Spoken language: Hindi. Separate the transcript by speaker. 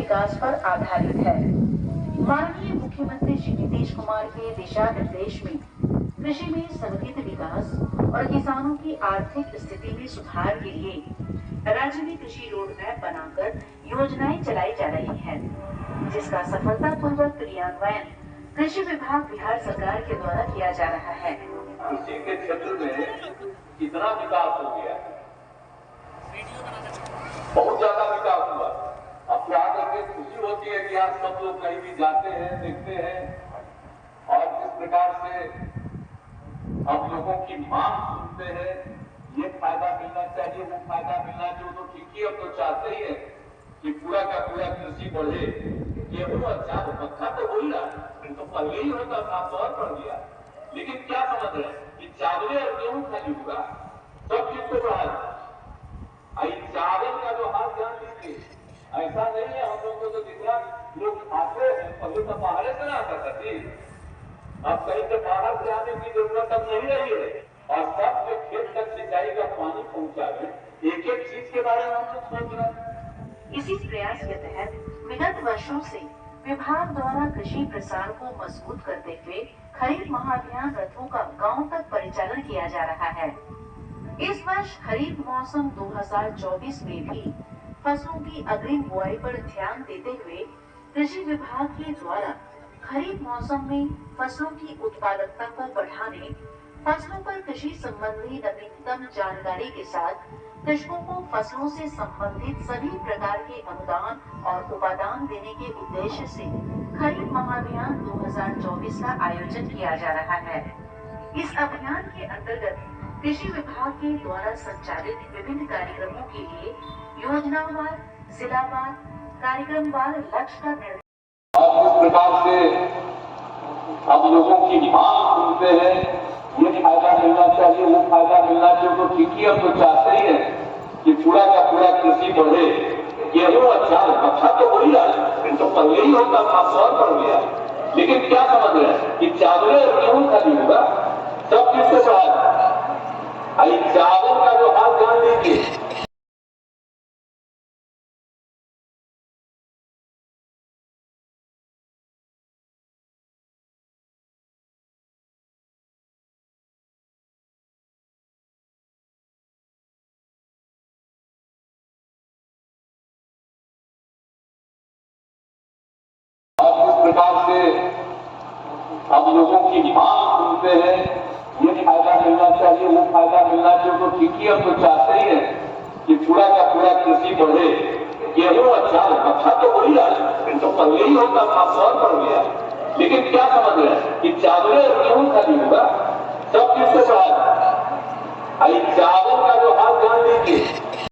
Speaker 1: विकास पर आधारित है। माननीय मुख्यमंत्री श्री नीतीश कुमार के दिशा निर्देश में कृषि में संगठित विकास और किसानों की आर्थिक स्थिति में सुधार के लिए राज्य में कृषि रोड मैप बनाकर योजनाएं चलाई जा रही हैं, जिसका सफलतापूर्वक क्रियान्वयन कृषि विभाग बिहार सरकार के द्वारा किया जा रहा है।
Speaker 2: कृषि के क्षेत्र में कितना विकास हो गया, बहुत ज्यादा विकास हुआ। अब क्या करके खुशी होती है कि आज सब लोग कहीं भी जाते हैं, देखते हैं और जिस प्रकार से हम लोगों की मांग सुनते हैं, ये फायदा मिलना चाहिए, वो फायदा मिलना चाहिए, तो ठीक ही अब तो चाहते ही है कि पूरा का पूरा कृषि बढ़े। गेहूं अच्छा मक्खा तो हो ही रहा है, तो पहले ही होता था तो और बढ़ गया। लेकिन क्या समझ रहे हैं कि चावल और गेहूं खाली होगा, सब चीज को बढ़ा। चावल का जो हाथ ध्यान दीजिए, ऐसा नहीं है हम लोग को तो जितना लोग खाते हैं पहले तो बाहर से ना आता था, अब कहीं से बाहर से आने की जरूरत अब नहीं रही है। और सब जो खेत तक सिंचाई का पानी पहुंचावे, एक एक चीज के बारे में हम लोग सोच रहे हैं।
Speaker 1: इसी प्रयास के तहत विगत वर्षों से विभाग द्वारा कृषि प्रसार को मजबूत करते हुए खरीफ महाअभियान रथों का गांव तक परिचालन किया जा रहा है। इस वर्ष खरीफ मौसम 2024 में भी फसलों की अग्रिम बुआई पर ध्यान देते हुए कृषि विभाग के द्वारा खरीफ मौसम में फसलों की उत्पादकता को बढ़ाने, फसलों पर कृषि संबंधी नवीनतम जानकारी के साथ कृषकों को फसलों से संबंधित सभी प्रकार के अनुदान और उपादान देने के उद्देश्य से खरीफ महाअभियान 2024 का आयोजन किया जा रहा है। इस अभियान के अंतर्गत कृषि विभाग के द्वारा संचालित विभिन्न कार्यक्रमों के लिए योजनावार, जिलावार, कार्यक्रमवार लक्ष्य का निर्धारण।
Speaker 2: जिस प्रकार से हम लोगों की मांग सुनते हैं, ये फायदा मिलना चाहिए, वो फायदा मिलना चाहिए, तो ठीक ही अब तो चाहते ही है कि पूरा का पूरा कृषि बढ़े। गेहूं अच्छा मक्खा तो हो ही रहा है, तो पहले ही होता था तो और बढ़ गया। लेकिन क्या समझ रहे हैं कि चावल और गेहूं खाली होगा, सब चीज को बढ़ा। चावल का जो हाथ ध्यान दीजिए, प्रकार से हम लोगों की मांग सुनते हैं, ये फायदा मिलना चाहिए, वो फायदा मिलना चाहिए, तो ठीक ही अब तो चाहते ही है कि पूरा का पूरा कृषि बढ़े। गेहूं अच्छा मक्खा तो हो ही रहा है, तो पहले ही होता था तो और बढ़ गया। लेकिन क्या समझ रहे हैं कि चावल और गेहूं खाली होगा, सब चीज को बढ़ा। चावल का जो हाथ ध्यान दीजिए,